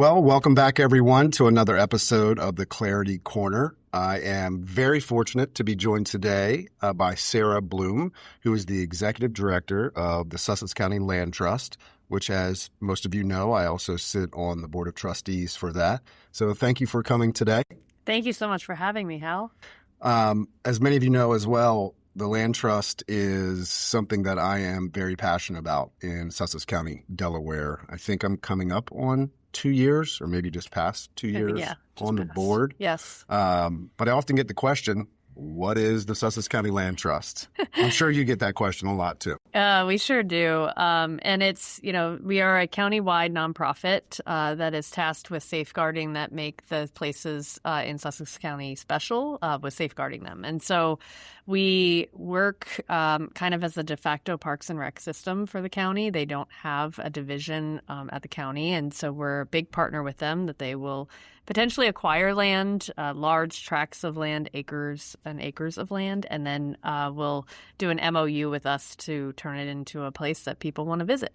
Well, welcome back, everyone, to another episode of the Clarity Corner. I am very fortunate to be joined today by Sara Bluhm, who is the Executive Director of the Sussex County Land Trust, which, as most of you know, I also sit on the Board of Trustees for that. So thank you for coming today. Thank you so much for having me, Hal. As many of you know as well, the Land Trust is something that I am very passionate about in Sussex County, Delaware. I think I'm coming up on 2 years, or maybe just past 2 years on the board. Yes. But I often get the question, what is the Sussex County Land Trust? I'm sure you get that question a lot too. We sure do. And it's, we are a county-wide nonprofit that is tasked with safeguarding that make the places in Sussex County special, with safeguarding them. And so we work kind of as a de facto parks and rec system for the county. They don't have a division at the county. And so we're a big partner with them that they will potentially acquire land, large tracts of land, acres and acres of land, and then we'll do an MOU with us to turn it into a place that people want to visit,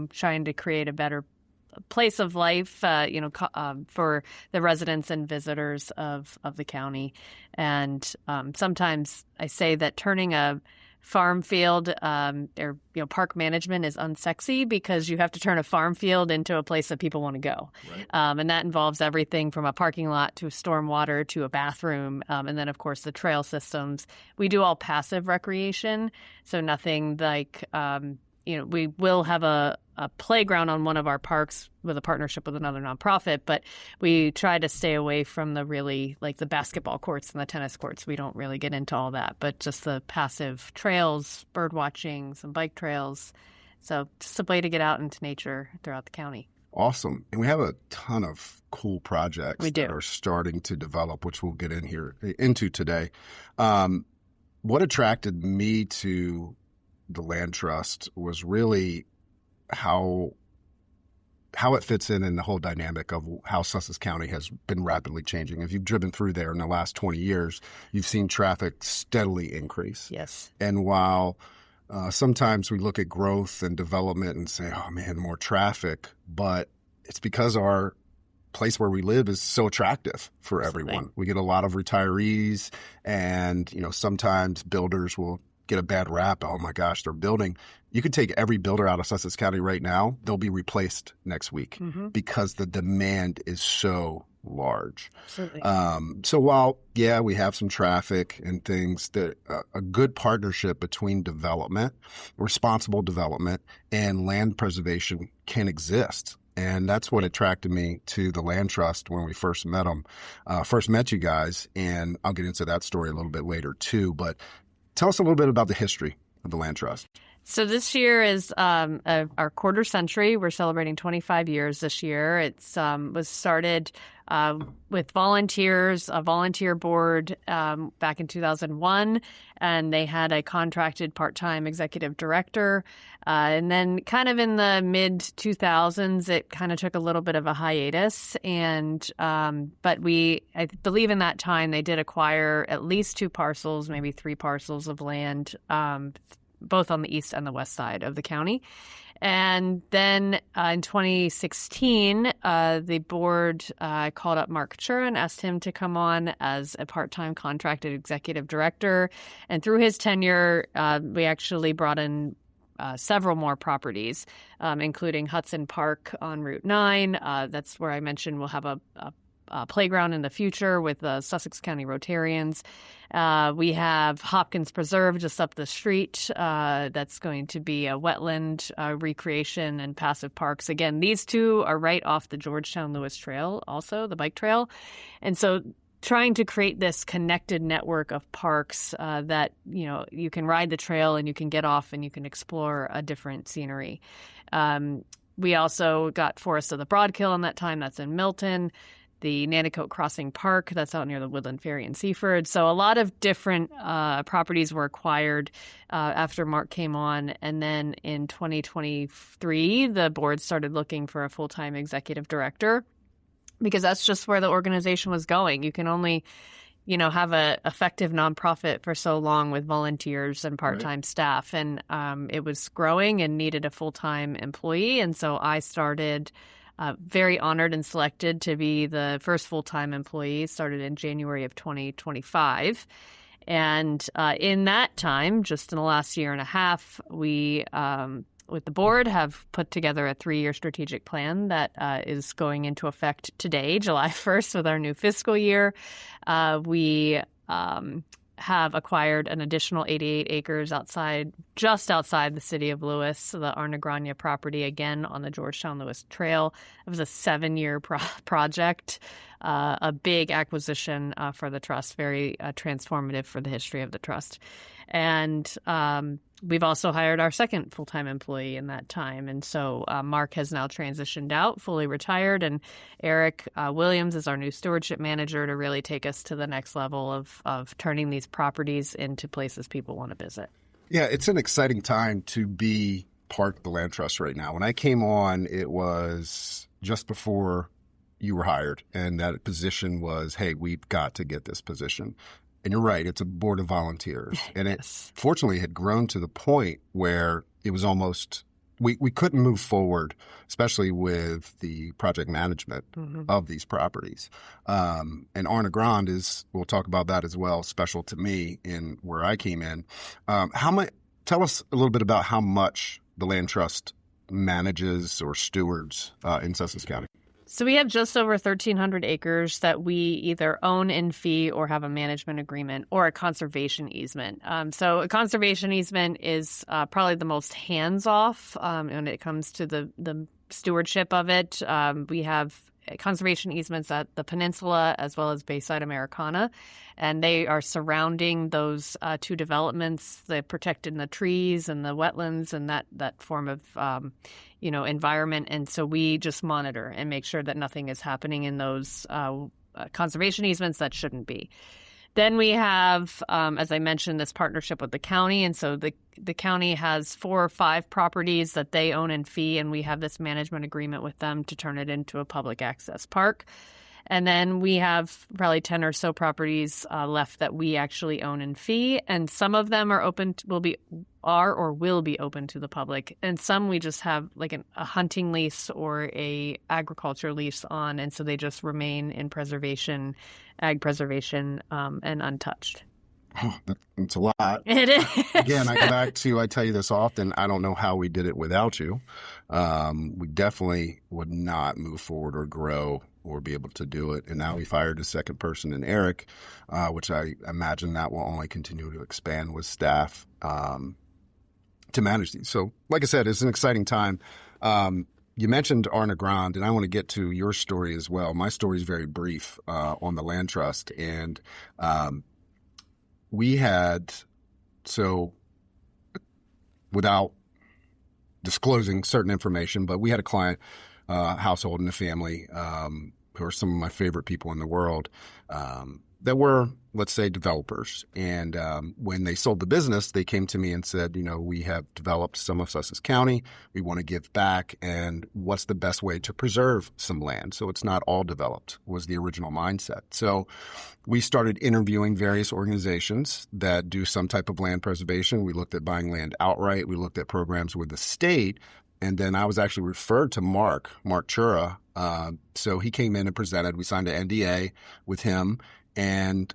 trying to create a better place of life, for the residents and visitors of the county. And sometimes I say that turning a farm field or park management is unsexy because you have to turn a farm field into a place that people want to go. Right. And that involves everything from a parking lot to stormwater to a bathroom. And then, of course, the trail systems. We do all passive recreation, so nothing like we will have a playground on one of our parks with a partnership with another nonprofit, but we try to stay away from the really, like the basketball courts and the tennis courts. We don't really get into all that, but just the passive trails, bird watching, some bike trails. So just a way to get out into nature throughout the county. Awesome. And we have a ton of cool projects that are starting to develop, which we'll get into today. What attracted me to the Land Trust was really how it fits in the whole dynamic of how Sussex County has been rapidly changing. If you've driven through there in the last 20 years, you've seen traffic steadily increase. Yes. And while sometimes we look at growth and development and say, oh man, more traffic, but it's because our place where we live is so attractive for everyone. We get a lot of retirees, and sometimes builders will get a bad rap. Oh my gosh, they're building. You could take every builder out of Sussex County right now. They'll be replaced next week because the demand is so large. Absolutely. So while, we have some traffic and things, that a good partnership between development, responsible development, and land preservation can exist. And that's what attracted me to the Land Trust when we first met you guys. And I'll get into that story a little bit later too. But tell us a little bit about the history of the Land Trust. So this year is our quarter century. We're celebrating 25 years this year. It was started with volunteers, a volunteer board back in 2001, and they had a contracted part-time executive director. And then kind of in the mid-2000s, it kind of took a little bit of a hiatus. And but I believe in that time, they did acquire at least 2 parcels, maybe 3 parcels of land, both on the east and the west side of the county. And then in 2016, the board called up Mark Chura and asked him to come on as a part-time contracted executive director. And through his tenure, we actually brought in several more properties, including Hudson Park on Route 9. That's where I mentioned we'll have a playground in the future with the Sussex County Rotarians. We have Hopkins Preserve just up the street. That's going to be a wetland recreation and passive parks. Again, these two are right off the Georgetown Lewis Trail, also the bike trail. And so trying to create this connected network of parks that, you can ride the trail and you can get off and you can explore a different scenery. We also got Forest of the Broadkill in that time. That's in Milton. The Nanticoke Crossing Park, that's out near the Woodland Ferry in Seaford. So a lot of different properties were acquired after Mark came on. And then in 2023, the board started looking for a full-time executive director because that's just where the organization was going. You can only, have a effective nonprofit for so long with volunteers and part-time staff. And it was growing and needed a full-time employee. And so I started very honored and selected to be the first full-time employee, started in January of 2025. And in that time, just in the last year and a half, we, with the board, have put together a 3-year strategic plan that is going into effect today, July 1st, with our new fiscal year. We have acquired an additional 88 acres just outside the city of Lewis, the Arna Grania property, again on the Georgetown-Lewis Trail. It was a 7-year project, a big acquisition for the trust, very transformative for the history of the trust. And we've also hired our second full-time employee in that time. And so Mark has now transitioned out, fully retired, and Eric Williams is our new stewardship manager to really take us to the next level of turning these properties into places people want to visit. Yeah, it's an exciting time to be part of the Land Trust right now. When I came on, it was just before you were hired, and that position was, hey, we've got to get this position. And you're right, it's a board of volunteers. And it fortunately had grown to the point where it was almost, we couldn't move forward, especially with the project management of these properties. And Arna Grande is, we'll talk about that as well, special to me in where I came in. Tell us a little bit about how much the Land Trust manages or stewards in Sussex County. So we have just over 1,300 acres that we either own in fee or have a management agreement or a conservation easement. So a conservation easement is probably the most hands-off when it comes to the stewardship of it. We have conservation easements at the peninsula as well as Bayside Americana, and they are surrounding those two developments. They're protecting the trees and the wetlands and that form of environment. And so we just monitor and make sure that nothing is happening in those conservation easements that shouldn't be. Then we have, as I mentioned, this partnership with the county. And so the county has 4 or 5 properties that they own in fee, and we have this management agreement with them to turn it into a public access park. And then we have probably 10 or so properties left that we actually own in fee, and some of them will be open to the public, and some we just have like a hunting lease or a agriculture lease on, and so they just remain in preservation, ag preservation, and untouched. Oh, that's a lot. It is. Again, I go back to, I tell you this often, I don't know how we did it without you. We definitely would not move forward or grow or be able to do it. And now we've hired a second person in Eric, which I imagine that will only continue to expand with staff to manage these. So like I said, it's an exciting time. You mentioned Arna Grande, and I want to get to your story as well. My story is very brief on the Land Trust. And we had, so without disclosing certain information, but we had a client, household in the family, who are some of my favorite people in the world, that were, let's say, developers. And when they sold the business, they came to me and said, we have developed some of Sussex County. We want to give back. And what's the best way to preserve some land so it's not all developed, was the original mindset. So we started interviewing various organizations that do some type of land preservation. We looked at buying land outright. We looked at programs with the state. And then I was actually referred to Mark Chura. So he came in and presented. We signed an NDA with him, and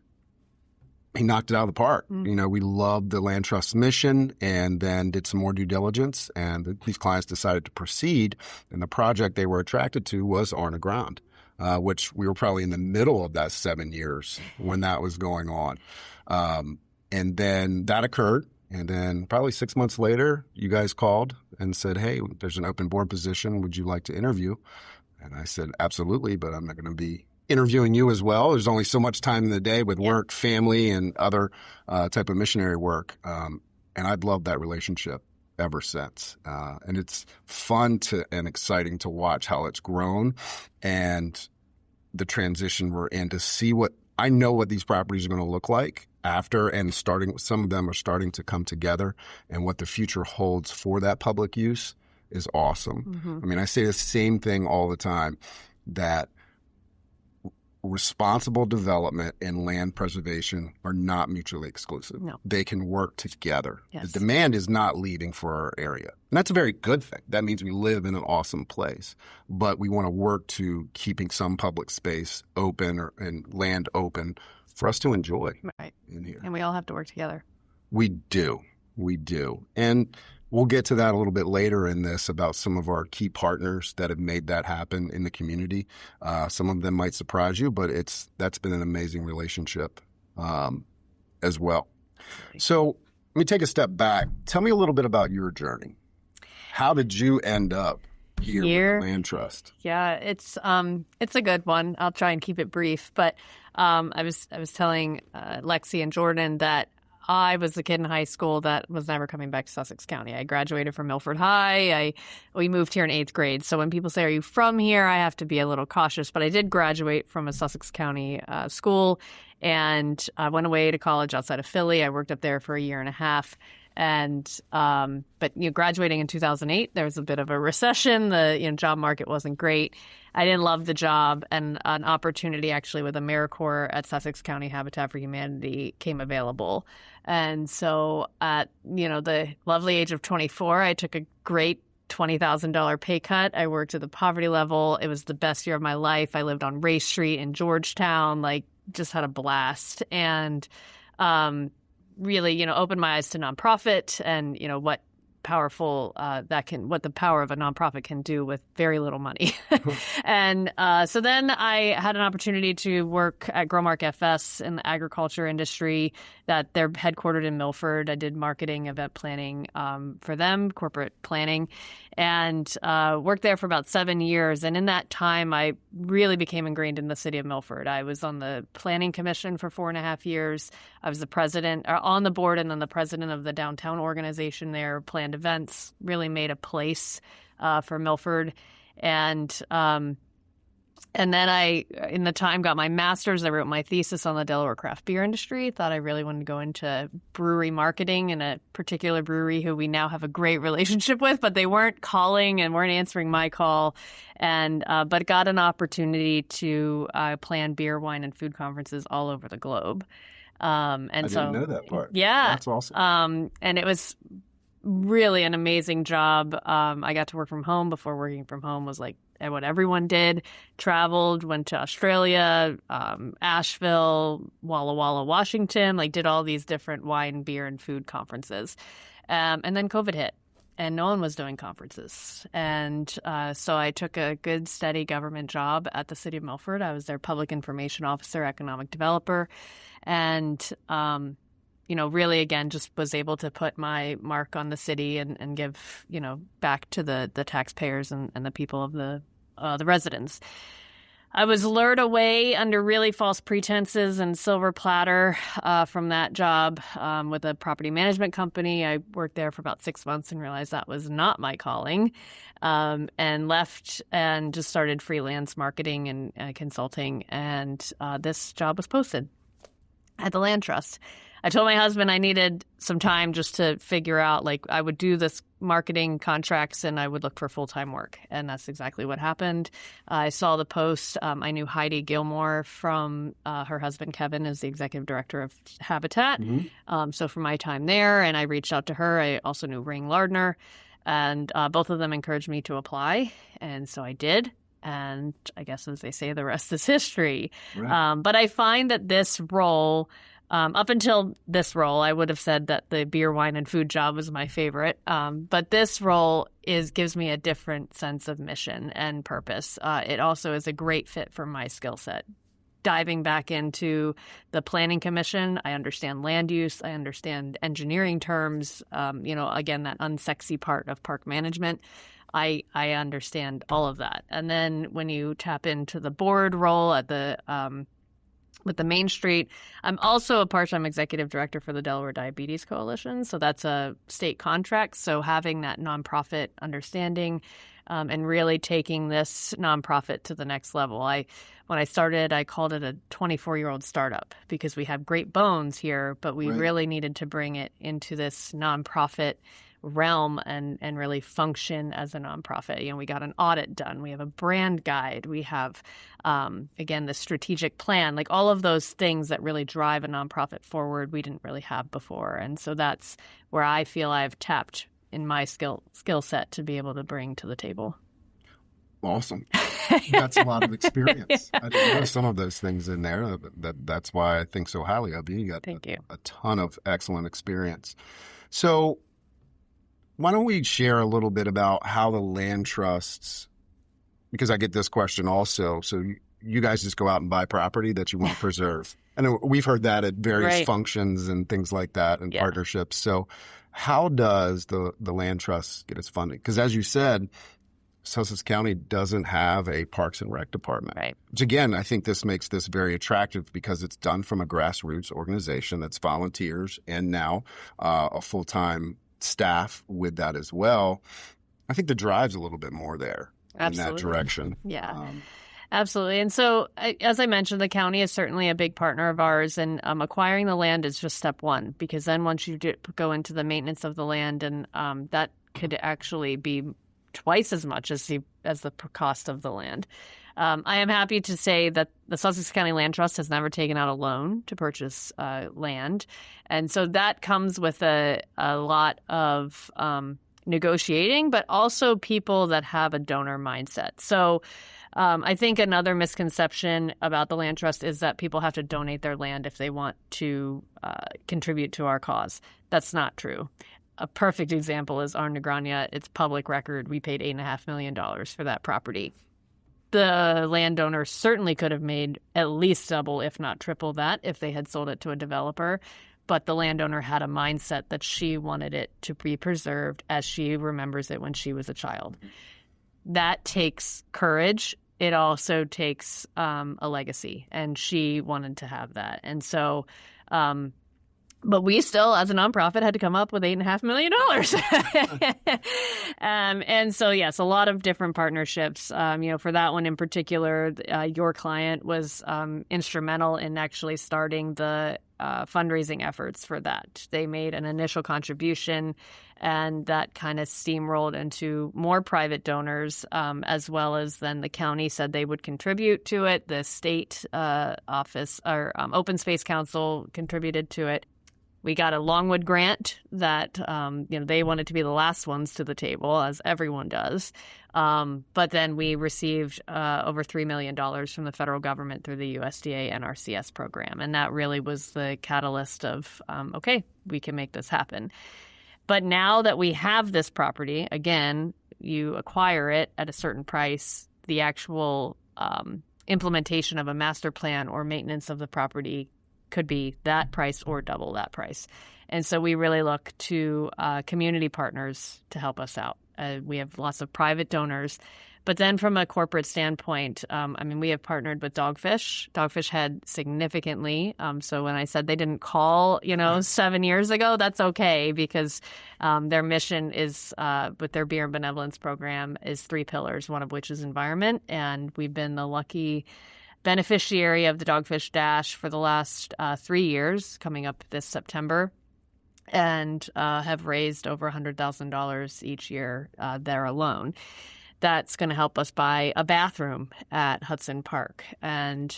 he knocked it out of the park. We loved the Land Trust mission, and then did some more due diligence. And these clients decided to proceed. And the project they were attracted to was Arna Grande, which we were probably in the middle of that 7 years when that was going on. And then that occurred. And then probably 6 months later, you guys called and said, hey, there's an open board position. Would you like to interview? And I said, absolutely, but I'm not going to be interviewing you as well. There's only so much time in the day with work, family, and other type of missionary work. And I've loved that relationship ever since. And it's fun and exciting to watch how it's grown and the transition we're in, to see I know what these properties are going to look like after, and some of them are starting to come together, and what the future holds for that public use is awesome. I mean, I say the same thing all the time, that responsible development and land preservation are not mutually exclusive. No. They can work together. Yes. The demand is not leaving for our area. And that's a very good thing. That means we live in an awesome place. But we want to work to keeping some public space open and land open for us to enjoy in here. And we all have to work together. We do. We do. And we'll get to that a little bit later in this about some of our key partners that have made that happen in the community. Some of them might surprise you, but that's been an amazing relationship as well. So let me take a step back. Tell me a little bit about your journey. How did you end up here with the Land Trust? Yeah, it's a good one. I'll try and keep it brief. But I was telling Lexi and Jordan that I was the kid in high school that was never coming back to Sussex County. I graduated from Milford High. We moved here in 8th grade. So when people say, "Are you from here?" I have to be a little cautious. But I did graduate from a Sussex County school, and I went away to college outside of Philly. I worked up there for a year and a half. And but graduating in 2008, there was a bit of a recession. The job market wasn't great. I didn't love the job, and an opportunity actually with AmeriCorps at Sussex County Habitat for Humanity came available. And so at the lovely age of 24, I took a great $20,000 pay cut. I worked at the poverty level. It was the best year of my life. I lived on Race Street in Georgetown, just had a blast. And really, opened my eyes to nonprofit and, what what the power of a nonprofit can do with very little money. And so then I had an opportunity to work at Growmark FS in the agriculture industry, that they're headquartered in Milford. I did marketing, event planning for them, corporate planning, and worked there for about 7 years. And in that time, I really became ingrained in the city of Milford. I was on the planning commission for 4.5 years. I was the president on the board and then the president of the downtown organization there, planned events, really made a place for Milford. And then I, in the time, got my master's. I wrote my thesis on the Delaware craft beer industry. Thought I really wanted to go into brewery marketing in a particular brewery who we now have a great relationship with, but they weren't calling and weren't answering my call. And but got an opportunity to plan beer, wine, and food conferences all over the globe. I didn't know that part. Yeah, that's awesome. And it was really an amazing job. I got to work from home. Before working from home was like what everyone did. Traveled, went to Australia, Asheville, Walla Walla, Washington, did all these different wine, beer, and food conferences. And then COVID hit, and no one was doing conferences. And so I took a good, steady government job at the city of Milford. I was their public information officer, economic developer, and really, again, just was able to put my mark on the city and give, back to the taxpayers and the people of the residents. I was lured away under really false pretenses and silver platter from that job with a property management company. I worked there for about 6 months and realized that was not my calling, and left and just started freelance marketing and consulting. And this job was posted at the Land Trust. I told my husband I needed some time just to figure out, I would do this marketing contracts and I would look for full-time work. And that's exactly what happened. I saw the post. I knew Heidi Gilmore from her husband, Kevin, is the executive director of Habitat. Mm-hmm. So from my time there, and I reached out to her. I also knew Ring Lardner, and both of them encouraged me to apply. And so I did. And I guess, as they say, the rest is history. Right. But I find that this role... up until this role, I would have said that the beer, wine, and food job was my favorite. But this role gives me a different sense of mission and purpose. It also is a great fit for my skill set. Diving back into the planning commission, I understand land use. I understand engineering terms. Again, that unsexy part of park management. I understand all of that. And then when you tap into the board role at with the Main Street, I'm also a part-time executive director for the Delaware Diabetes Coalition. So that's a state contract. So having that nonprofit understanding and really taking this nonprofit to the next level. When I started, I called it a 24-year-old startup because we have great bones here, but we really needed to bring it into this nonprofit realm and really function as a nonprofit. We got an audit done. We have a brand guide. We have, again, the strategic plan, like all of those things that really drive a nonprofit forward we didn't really have before. And so that's where I feel I've tapped in my skill set to be able to bring to the table. Awesome. That's a lot of experience. I didn't know some of those things in there. That's why I think so highly of you. You got a ton of excellent experience. So why don't we share a little bit about how the land trusts, because I get this question also. So you guys just go out and buy property that you want to preserve. And we've heard that at various functions and things like that and partnerships. So how does the land trust get its funding? Because as you said, Sussex County doesn't have a Parks and Rec department. Right. Which again, I think this makes this very attractive because it's done from a grassroots organization that's volunteers and now a full-time staff with that as well. I think the drive's a little bit more there in that direction. Yeah. Absolutely. And so, as I mentioned, the county is certainly a big partner of ours, and acquiring the land is just step one, because then once you go into the maintenance of the land, and that could actually be twice as much as the cost of the land. I am happy to say that the Sussex County Land Trust has never taken out a loan to purchase land. And so that comes with a lot of negotiating, but also people that have a donor mindset. So I think another misconception about the land trust is that people have to donate their land if they want to contribute to our cause. That's not true. A perfect example is Arnagrania. It's public record. We paid $8.5 million for that property. The landowner certainly could have made at least double, if not triple that, if they had sold it to a developer. But the landowner had a mindset that she wanted it to be preserved as she remembers it when she was a child. That takes courage. It also takes a legacy, and she wanted to have that. And so but we still, as a nonprofit, had to come up with $8.5 million. And so, yes, a lot of different partnerships. For that one in particular, your client was instrumental in actually starting the fundraising efforts for that. They made an initial contribution, and that kind of steamrolled into more private donors, as well as then the county said they would contribute to it. The state office or Open Space Council contributed to it. We got a Longwood grant that, they wanted to be the last ones to the table, as everyone does. But then we received over $3 million from the federal government through the USDA NRCS program. And that really was the catalyst of, okay, we can make this happen. But now that we have this property, again, you acquire it at a certain price, the actual implementation of a master plan or maintenance of the property could be that price or double that price. And so we really look to community partners to help us out. We have lots of private donors. But then from a corporate standpoint, we have partnered with Dogfish. Dogfish had significantly. So when I said they didn't call, 7 years ago, that's okay, because their mission is, with their beer and benevolence program, is 3 pillars, one of which is environment. And we've been the lucky beneficiary of the Dogfish Dash for the last 3 years, coming up this September, and have raised over $100,000 each year there alone. That's going to help us buy a bathroom at Hudson Park and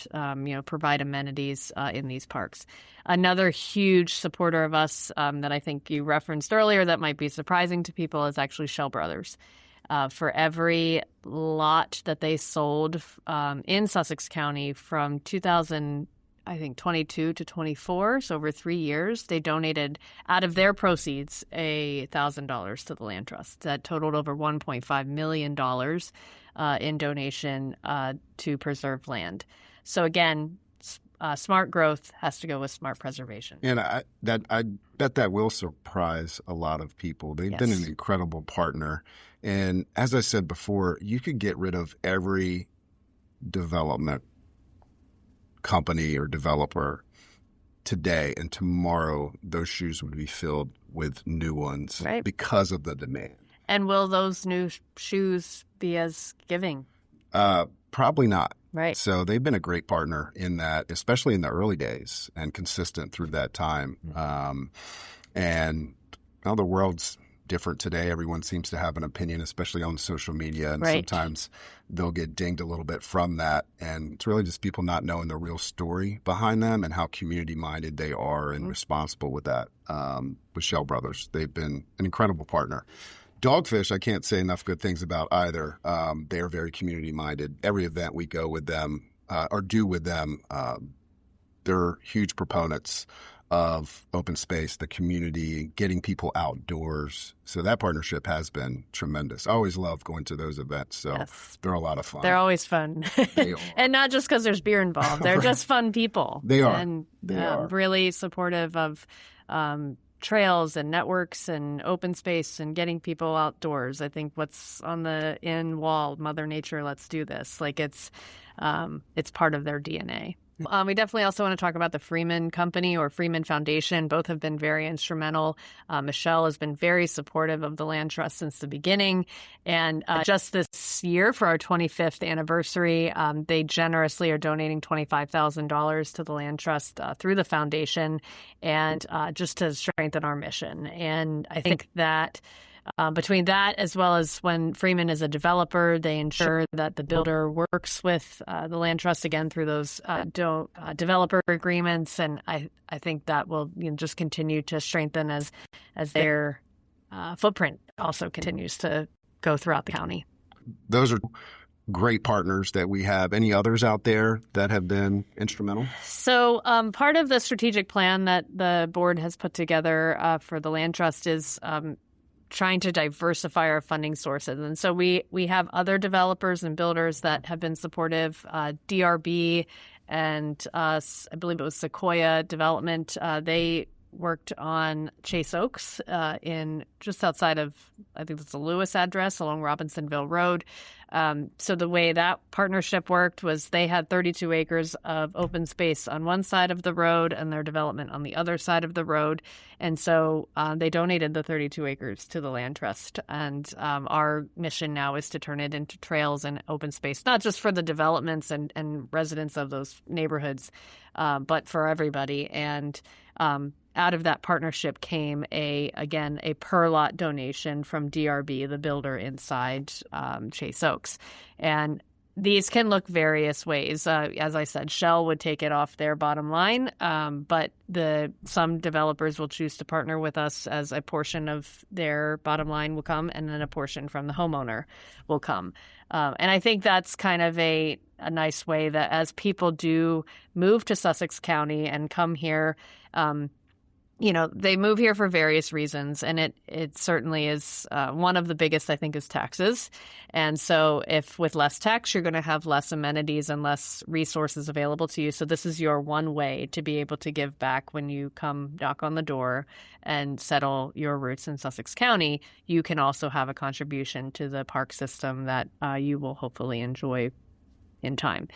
provide amenities in these parks. Another huge supporter of us that I think you referenced earlier that might be surprising to people is actually Shell Brothers. For every lot that they sold in Sussex County from 2022 to 24, so over 3 years, they donated out of their proceeds $1,000 to the land trust. That totaled over $1.5 million in donation to preserve land. So again, smart growth has to go with smart preservation. And I bet that will surprise a lot of people. They've been an incredible partner. And as I said before, you could get rid of every development company or developer today, and tomorrow those shoes would be filled with new ones because of the demand. And will those new shoes be as giving? Probably not. Right. So they've been a great partner in that, especially in the early days, and consistent through that time. And now the world's different today. Everyone seems to have an opinion, especially on social media. And Right. sometimes they'll get dinged a little bit from that. And it's really just people not knowing the real story behind them and how community-minded they are and responsible with that. With Shell Brothers, they've been an incredible partner. Dogfish, I can't say enough good things about either. They are very community-minded. Every event we go with them or do with them, they're huge proponents of open space, the community, getting people outdoors. So that partnership has been tremendous. I always love going to those events. So Yes. they're a lot of fun. They're always fun. They are. And not just because there's beer involved. They're Right. just fun people. They are. And They are. really supportive of trails and networks and open space and getting people outdoors. I think what's on the in wall, Mother Nature, let's do this. Like it's part of their DNA. We definitely also want to talk about the Freeman Company or Freeman Foundation. Both have been very instrumental. Michelle has been very supportive of the Land Trust since the beginning. And just this year, for our 25th anniversary, they generously are donating $25,000 to the Land Trust through the foundation, and just to strengthen our mission. And I think that between that, as well as when Freeman is a developer, they ensure that the builder works with the Land Trust again through those developer agreements, and I think that will just continue to strengthen as their footprint also continues to go throughout the county. Those are great partners that we have. Any others out there that have been instrumental? So part of the strategic plan that the board has put together for the Land Trust is trying to diversify our funding sources. And so we have other developers and builders that have been supportive. DRB and I believe it was Sequoia Development. They worked on Chase Oaks in just outside of, I think it's the Lewis address along Robinsonville Road. So the way that partnership worked was they had 32 acres of open space on one side of the road and their development on the other side of the road. And so they donated the 32 acres to the Land Trust. And our mission now is to turn it into trails and open space, not just for the developments and residents of those neighborhoods, but for everybody. And out of that partnership came a per lot donation from DRB, the builder inside Chase Oaks. And these can look various ways. As I said, Shell would take it off their bottom line, but some developers will choose to partner with us as a portion of their bottom line will come, and then a portion from the homeowner will come. And I think that's kind of a nice way that as people do move to Sussex County and come here, they move here for various reasons, and it certainly is one of the biggest, I think, is taxes. And so if with less tax, you're going to have less amenities and less resources available to you. So this is your one way to be able to give back when you come knock on the door and settle your roots in Sussex County. You can also have a contribution to the park system that you will hopefully enjoy in time.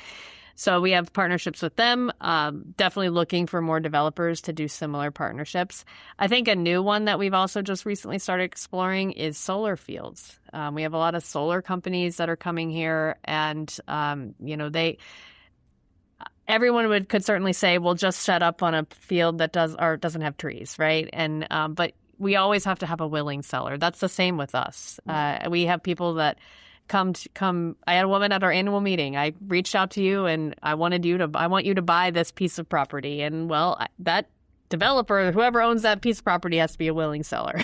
So we have partnerships with them, definitely looking for more developers to do similar partnerships. I think a new one that we've also just recently started exploring is solar fields. We have a lot of solar companies that are coming here, and everyone could certainly say, well, just set up on a field that doesn't have trees, right? And but we always have to have a willing seller. That's the same with us. We have people that come. I had a woman at our annual meeting. I reached out to you and I want you to buy this piece of property. And that developer, whoever owns that piece of property, has to be a willing seller.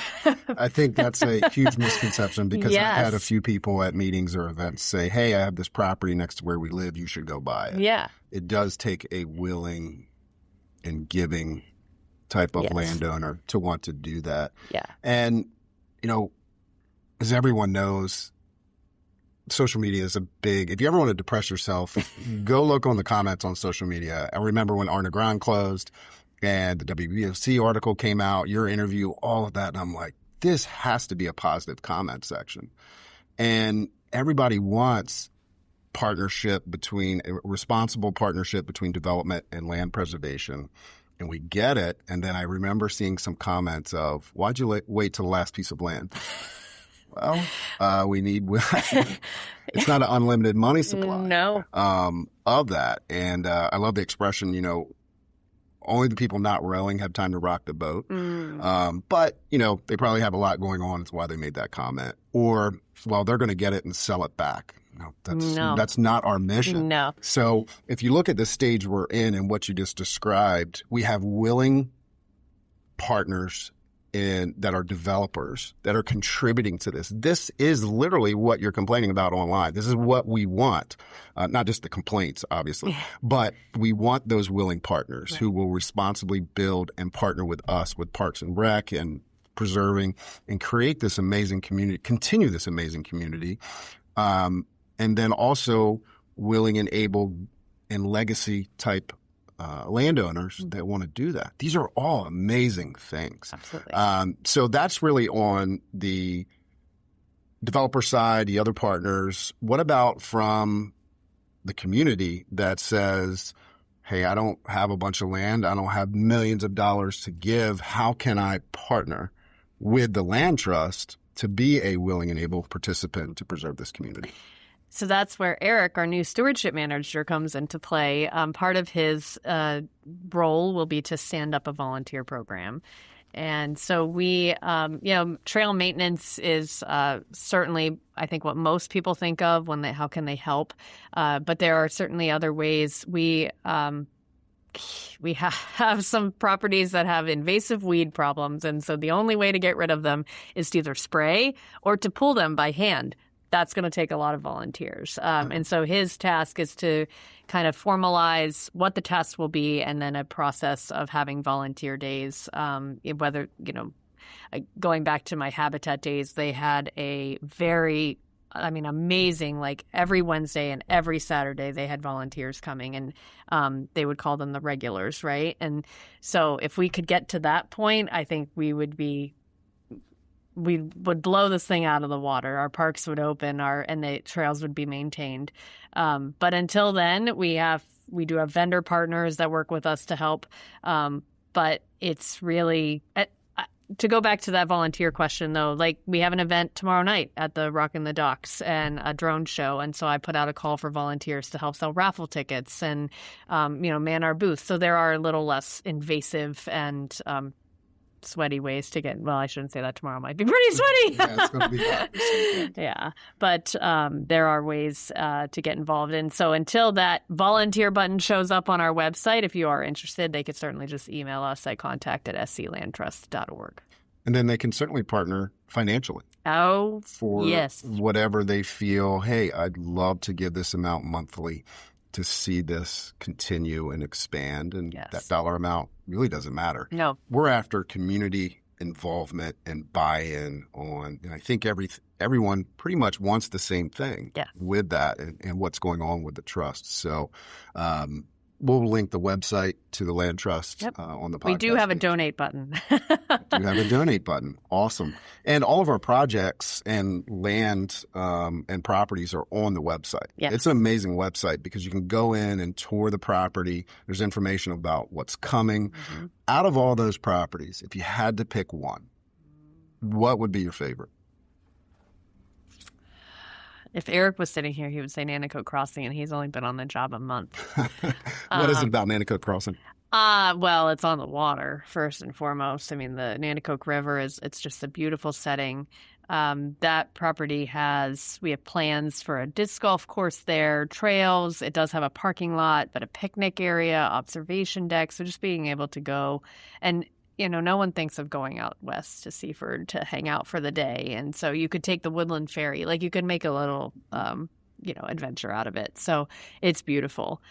I think that's a huge misconception because Yes. I've had a few people at meetings or events say, hey, I have this property next to where we live. You should go buy it. Yeah. It does take a willing and giving type of Yes. landowner to want to do that. Yeah. And, as everyone knows, social media is if you ever want to depress yourself, go look on the comments on social media. I remember when Arna Grant closed and the WBOC article came out, your interview, all of that. And I'm like, this has to be a positive comment section. And everybody wants a responsible partnership between development and land preservation. And we get it. And then I remember seeing some comments of, why'd you wait till the last piece of land? Well, we need it's not an unlimited money supply. No. Of that. And I love the expression, only the people not rowing have time to rock the boat. But, they probably have a lot going on. That's why they made that comment. Or, well, they're going to get it and sell it back. No, that's not our mission. No. So if you look at the stage we're in and what you just described, we have willing partners that are developers that are contributing to this. This is literally what you're complaining about online. This is what we want. Not just the complaints, obviously, but we want those willing partners who will responsibly build and partner with us, with Parks and Rec and preserving, and create this amazing community, continue this amazing community. And then also willing and able and legacy type landowners that want to do that. These are all amazing things. Absolutely. So that's really on the developer side, the other partners. What about from the community that says, hey, I don't have a bunch of land. I don't have millions of dollars to give. How can I partner with the land trust to be a willing and able participant to preserve this community? So that's where Eric, our new stewardship manager, comes into play. Part of his role will be to stand up a volunteer program. And so we, trail maintenance is certainly, I think, what most people think of when how can they help. But there are certainly other ways. We have some properties that have invasive weed problems. And so the only way to get rid of them is to either spray or to pull them by hand. That's going to take a lot of volunteers. And so his task is to kind of formalize what the test will be and then a process of having volunteer days. Whether, going back to my Habitat days, they had a very, amazing, like every Wednesday and every Saturday they had volunteers coming, and they would call them the regulars, right? And so if we could get to that point, I think we would blow this thing out of the water. Our parks would open, and the trails would be maintained. But until then, we do have vendor partners that work with us to help. But it's really to go back to that volunteer question, though. Like, we have an event tomorrow night at the Rock in the Docks and a drone show, and so I put out a call for volunteers to help sell raffle tickets and man our booth. So there are a little less invasive and sweaty ways to get. Well, I shouldn't say that. Tomorrow might be pretty sweaty. Yeah, it's going to be hot. Yeah, but there are ways to get involved. And so until that volunteer button shows up on our website, if you are interested, they could certainly just email us at contact@sclandtrust.org. And then they can certainly partner financially. Oh, for yes. Whatever they feel, hey, I'd love to give this amount monthly to see this continue and expand. And that dollar amount really doesn't matter. No. We're after community involvement and buy-in on, and I think everyone pretty much wants the same thing with that and what's going on with the trust. So we'll link the website to the Land Trust on the podcast. We do have page. a donate button. You have a donate button. Awesome. And all of our projects and land and properties are on the website. Yes. It's an amazing website because you can go in and tour the property. There's information about what's coming. Mm-hmm. Out of all those properties, if you had to pick one, what would be your favorite? If Eric was sitting here, he would say Nanticoke Crossing, and he's only been on the job a month. What is it about Nanticoke Crossing? Well, it's on the water, first and foremost. I mean, the Nanticoke River it's just a beautiful setting. That property we have plans for a disc golf course there, trails. It does have a parking lot, but a picnic area, observation deck. So just being able to go and no one thinks of going out west to Seaford to hang out for the day. And so you could take the Woodland Ferry. Like, you could make a little, adventure out of it. So it's beautiful.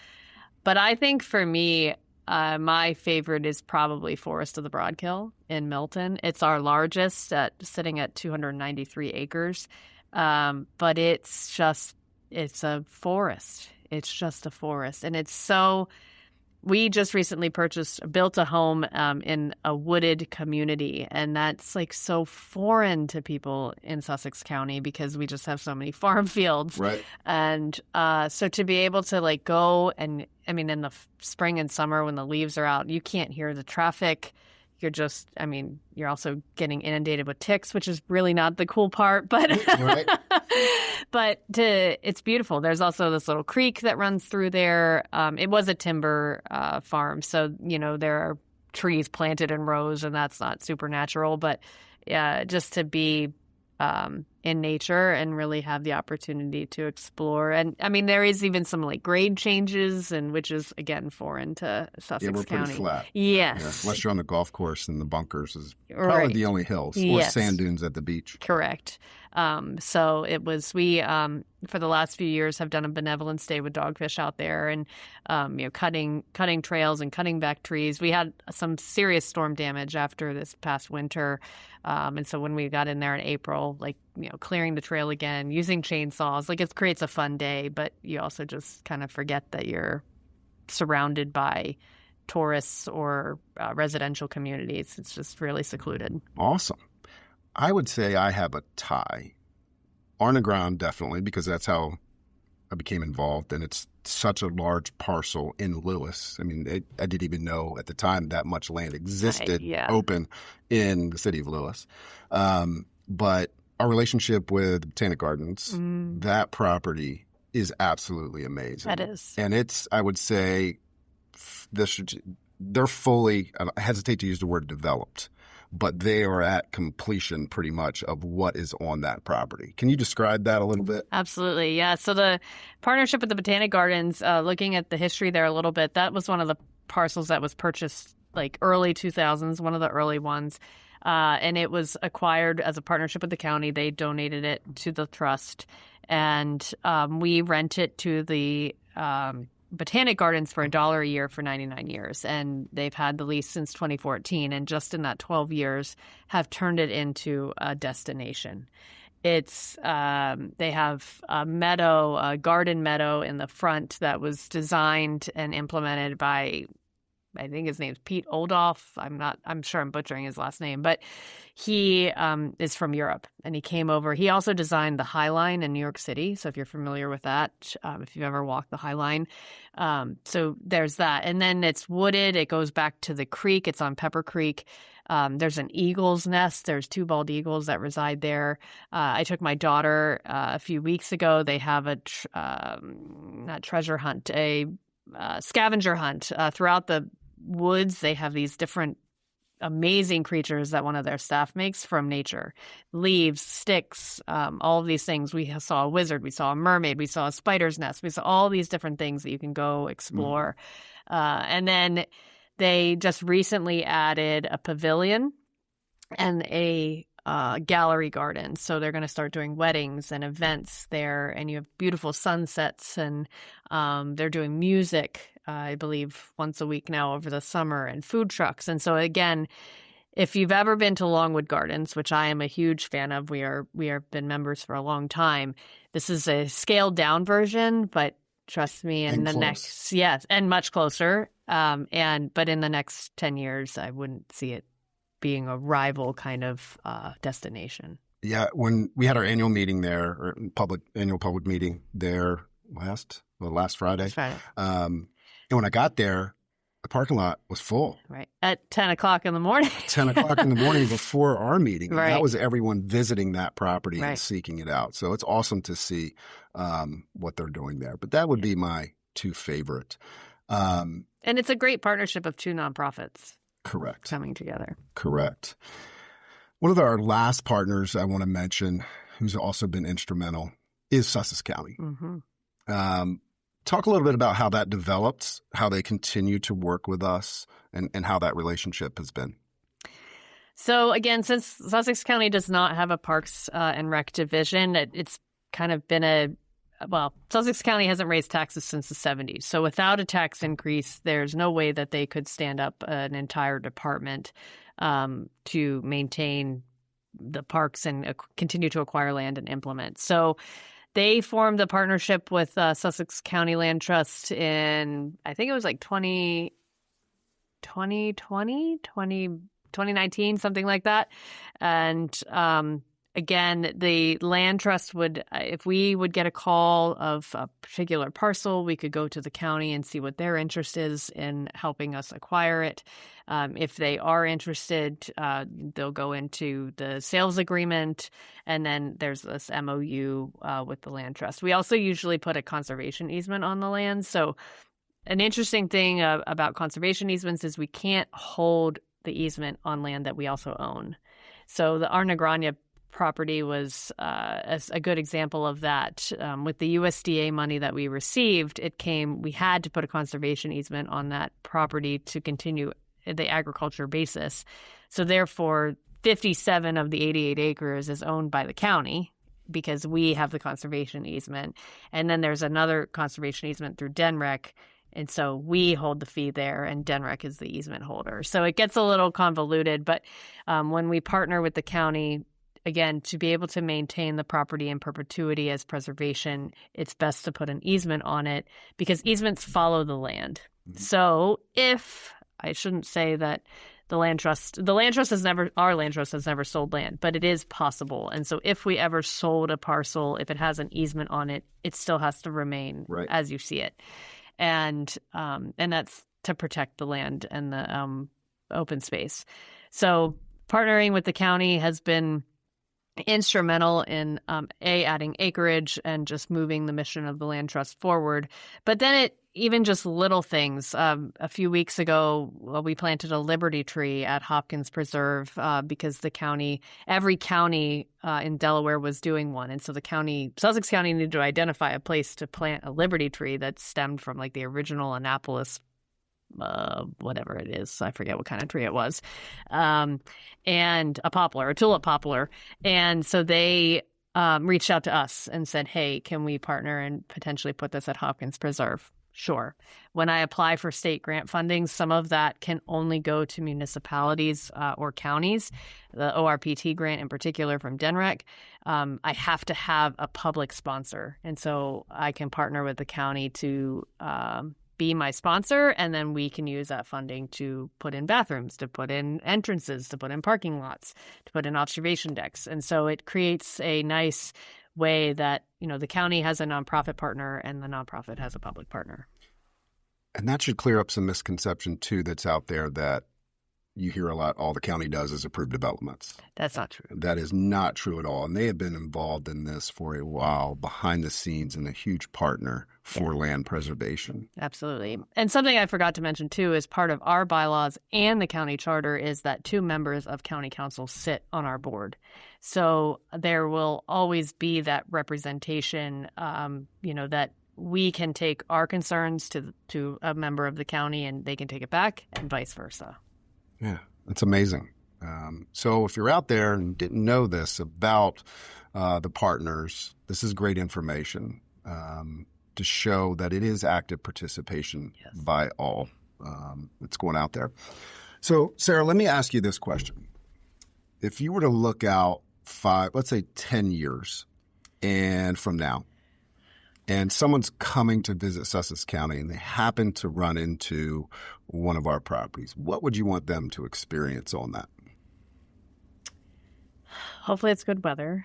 But I think for me, my favorite is probably Forest of the Broadkill in Milton. It's our largest, sitting at 293 acres. But it's a forest. It's just a forest. And it's so... We just recently built a home in a wooded community, and that's like so foreign to people in Sussex County because we just have so many farm fields. Right. And so to be able to go and, in the spring and summer when the leaves are out, you can't hear the traffic. You're also getting inundated with ticks, which is really not the cool part. But right. But it's beautiful. There's also this little creek that runs through there. It was a timber farm, so there are trees planted in rows, and that's not supernatural. But just to be in nature and really have the opportunity to explore. And I mean, there is even some like grade changes, and which is again foreign to Sussex County. Yeah, we're pretty flat. Yes. Yeah, unless you're on the golf course and the bunkers is probably the only hills or sand dunes at the beach. Correct. So it was, we, for the last few years have done a benevolence day with Dogfish out there and, cutting trails and cutting back trees. We had some serious storm damage after this past winter. And so when we got in there in April, clearing the trail again, using chainsaws, it creates a fun day, but you also just kind of forget that you're surrounded by tourists or residential communities. It's just really secluded. Awesome. I would say I have a tie. On the ground, definitely, because that's how I became involved, and it's such a large parcel in Lewis. I mean, I didn't even know at the time that much land existed open in the city of Lewis. But our relationship with Botanic Gardens, that property is absolutely amazing. That is. And it's, I would say, they're fully, I hesitate to use the word developed, but they are at completion pretty much of what is on that property. Can you describe that a little bit? Absolutely, yeah. So the partnership with the Botanic Gardens, looking at the history there a little bit, that was one of the parcels that was purchased early 2000s, one of the early ones. And it was acquired as a partnership with the county. They donated it to the trust. And we rent it to the Botanic Gardens for $1 a year for 99 years. And they've had the lease since 2014. And just in that 12 years have turned it into a destination. It's they have a garden meadow in the front that was designed and implemented by, I think his name's Pete Oldhoff. I'm sure I'm butchering his last name, but he is from Europe, and he came over. He also designed the High Line in New York City. So if you're familiar with that, if you've ever walked the High Line, so there's that. And then it's wooded. It goes back to the creek. It's on Pepper Creek. There's an eagle's nest. There's 2 bald eagles that reside there. I took my daughter a few weeks ago. They have a not treasure hunt, a scavenger hunt throughout the woods. They have these different amazing creatures that one of their staff makes from nature. Leaves, sticks, all of these things. We saw a wizard, we saw a mermaid, we saw a spider's nest, we saw all these different things that you can go explore. And then they just recently added a pavilion and a gallery garden. So they're going to start doing weddings and events there, and you have beautiful sunsets, and they're doing music, I believe, once a week now over the summer, and food trucks. And so again, if you've ever been to Longwood Gardens, which I am a huge fan of, we have been members for a long time. This is a scaled down version, but trust me, and much closer. But in the next 10 years, I wouldn't see it being a rival kind of destination. Yeah, when we had our annual meeting there, or annual public meeting there last Friday. And when I got there, the parking lot was full. Right. At 10 o'clock in the morning. 10 o'clock in the morning before our meeting. Right. That was everyone visiting that property and seeking it out. So it's awesome to see what they're doing there. But that would be my 2 favorite. And it's a great partnership of 2 nonprofits. Correct. Coming together. Correct. One of our last partners I want to mention, who's also been instrumental, is Sussex County. Mm-hmm. Talk a little bit about how that developed, how they continue to work with us, and how that relationship has been. So again, since Sussex County does not have a Parks and Rec division, it's kind of been Sussex County hasn't raised taxes since the 70s. So without a tax increase, there's no way that they could stand up an entire department to maintain the parks and continue to acquire land and implement. So they formed a partnership with Sussex County Land Trust in, I think it was 2019, something like that. And again, the land trust would, if we would get a call of a particular parcel, we could go to the county and see what their interest is in helping us acquire it. If they are interested, they'll go into the sales agreement, and then there's this MOU with the land trust. We also usually put a conservation easement on the land. So an interesting thing about conservation easements is we can't hold the easement on land that we also own. So the Arnagrania property was a good example of that. With the USDA money that we received, we had to put a conservation easement on that property to continue the agriculture basis. So therefore, 57 of the 88 acres is owned by the county because we have the conservation easement. And then there's another conservation easement through DNREC. And so we hold the fee there, and DNREC is the easement holder. So it gets a little convoluted. But when we partner with the county, again, to be able to maintain the property in perpetuity as preservation, it's best to put an easement on it because easements follow the land. Mm-hmm. So I shouldn't say that our land trust has never sold land, but it is possible. And so if we ever sold a parcel, if it has an easement on it, it still has to remain as you see it. And that's to protect the land and the open space. So partnering with the county has been instrumental in adding acreage and just moving the mission of the land trust forward. But then even just little things. A few weeks ago, we planted a liberty tree at Hopkins Preserve because every county in Delaware was doing one. And so Sussex County needed to identify a place to plant a liberty tree that stemmed from like the original Annapolis, whatever it is. I forget what kind of tree it was. And a tulip poplar. And so they reached out to us and said, hey, can we partner and potentially put this at Hopkins Preserve? Sure. When I apply for state grant funding, some of that can only go to municipalities or counties, the ORPT grant in particular from DNREC. I have to have a public sponsor. And so I can partner with the county to be my sponsor, and then we can use that funding to put in bathrooms, to put in entrances, to put in parking lots, to put in observation decks. And so it creates a nice way that, the county has a nonprofit partner and the nonprofit has a public partner. And that should clear up some misconception, too, that's out there that you hear a lot, all the county does is approve developments. That's not true. That is not true at all. And they have been involved in this for a while, behind the scenes, and a huge partner for land preservation. Absolutely. And something I forgot to mention, too, is part of our bylaws and the county charter is that 2 members of county council sit on our board. So there will always be that representation, that we can take our concerns to a member of the county and they can take it back, and vice versa. Yeah, that's amazing. So if you're out there and didn't know this about the partners, this is great information to show that it is active participation by all that's going out there. So, Sarah, let me ask you this question. If you were to look out 10 years and from now, and someone's coming to visit Sussex County and they happen to run into one of our properties, what would you want them to experience on that? Hopefully it's good weather.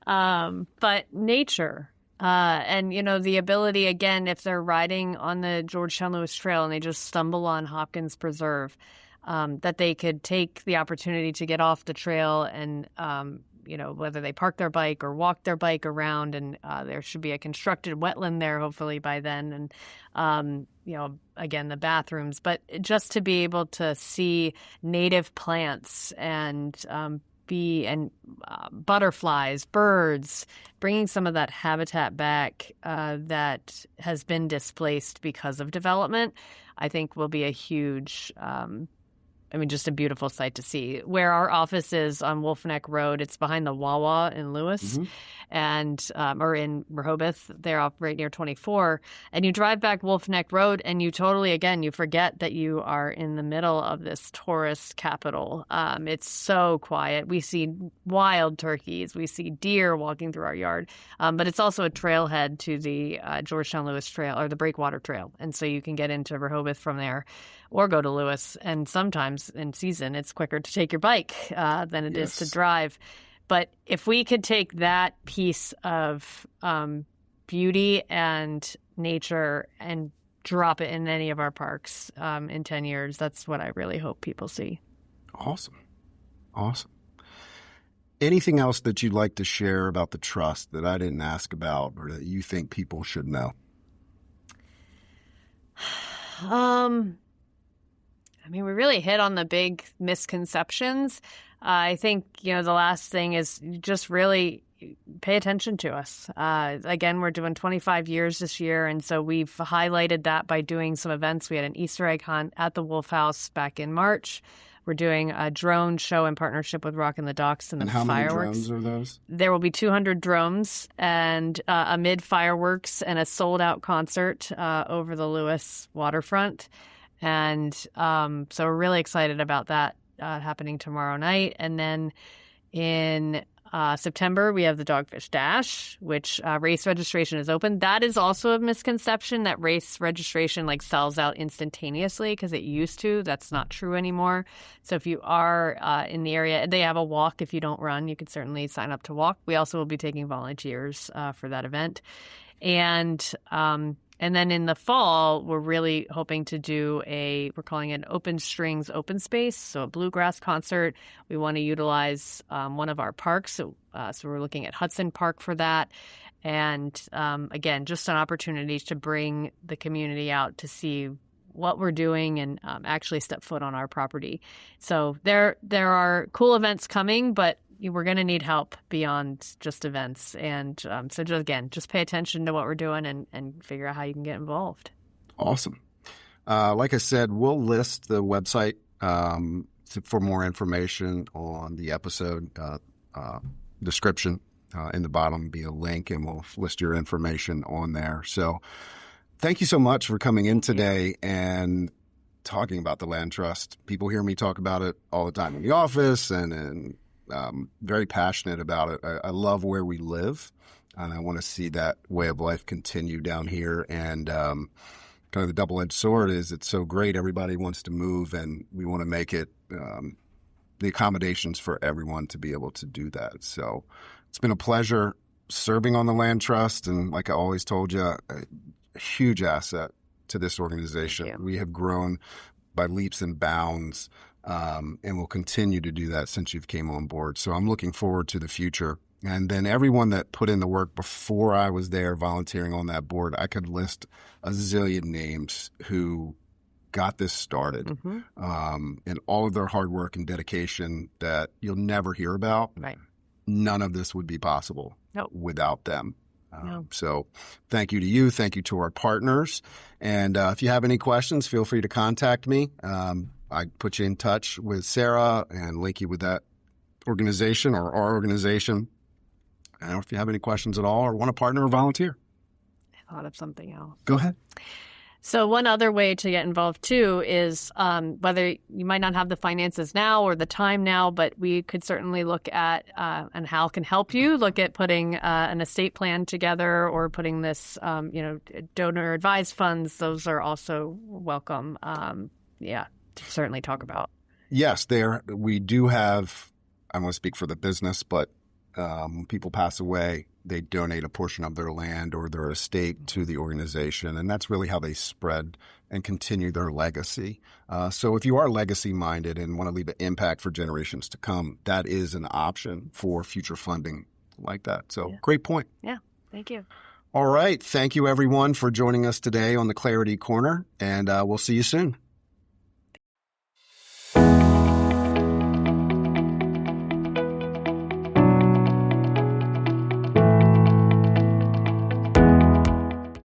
But nature. And, the ability, again, if they're riding on the Georgetown Lewis Trail and they just stumble on Hopkins Preserve, that they could take the opportunity to get off the trail and whether they park their bike or walk their bike around, and there should be a constructed wetland there hopefully by then, and again, the bathrooms, but just to be able to see native plants and butterflies, birds, bringing some of that habitat back that has been displaced because of development, I think will be a huge just a beautiful sight to see. Where our office is on Wolf Neck Road, it's behind the Wawa in Lewis, and or in Rehoboth. They're off right near 24. And you drive back Wolf Neck Road, and you totally, again, you forget that you are in the middle of this tourist capital. It's so quiet. We see wild turkeys. We see deer walking through our yard. But it's also a trailhead to the Georgetown Lewis Trail or the Breakwater Trail. And so you can get into Rehoboth from there or go to Lewis. And sometimes times in season, it's quicker to take your bike than it is to Yes. drive. But if we could take that piece of beauty and nature and drop it in any of our parks in 10 years, that's what I really hope people see. Awesome. Anything else that you'd like to share about the trust that I didn't ask about or that you think people should know? I mean, we really hit on the big misconceptions. I think, the last thing is just really pay attention to us. Again, we're doing 25 years this year, and so we've highlighted that by doing some events. We had an Easter egg hunt at the Wolf House back in March. We're doing a drone show in partnership with Rock in the Docks and the how fireworks. many drones are those? There will be 200 drones and amid fireworks and a sold-out concert over the Lewis waterfront. And so we're really excited about that happening tomorrow night. And then in September, we have the Dogfish Dash, which race registration is open. That is also a misconception that race registration sells out instantaneously because it used to. That's not true anymore. So if you are in the area, they have a walk. If you don't run, you could certainly sign up to walk. We also will be taking volunteers for that event. And then in the fall, we're really hoping to do we're calling it an open strings, open space, so a bluegrass concert. We want to utilize one of our parks. So we're looking at Hudson Park for that. And again, just an opportunity to bring the community out to see what we're doing and actually step foot on our property. So there are cool events coming, but we're going to need help beyond just events. And so just pay attention to what we're doing and figure out how you can get involved. Awesome. Like I said, we'll list the website for more information on the episode description. In the bottom will be a link, and we'll list your information on there. So thank you so much for coming in today and talking about the Land Trust. People hear me talk about it all the time in the office and very passionate about it. I love where we live, and I want to see that way of life continue down here. And kind of the double-edged sword is it's so great. Everybody wants to move, and we want to make it the accommodations for everyone to be able to do that. So it's been a pleasure serving on the Land Trust, and like I always told you, a huge asset to this organization. We have grown by leaps and bounds. And we'll continue to do that since you've came on board. So I'm looking forward to the future. And then everyone that put in the work before I was there volunteering on that board, I could list a zillion names who got this started. And all of their hard work and dedication that you'll never hear about. Right. None of this would be possible without them. No. So thank you to you. Thank you to our partners. And if you have any questions, feel free to contact me. I put you in touch with Sara and link you with that organization or our organization. And if you have any questions at all or want to partner or volunteer. I thought of something else. Go ahead. So one other way to get involved too is whether you might not have the finances now or the time now, but we could certainly look at and Hal can help you look at putting an estate plan together or putting this, donor advised funds. Those are also welcome. To certainly talk about. Yes, we do have, I won't speak for the business, but when people pass away, they donate a portion of their land or their estate to the organization. And that's really how they spread and continue their legacy. So if you are legacy minded and want to leave an impact for generations to come, that is an option for future funding like that. So Great point. Yeah. Thank you. All right. Thank you, everyone, for joining us today on the Clarity Corner. And we'll see you soon.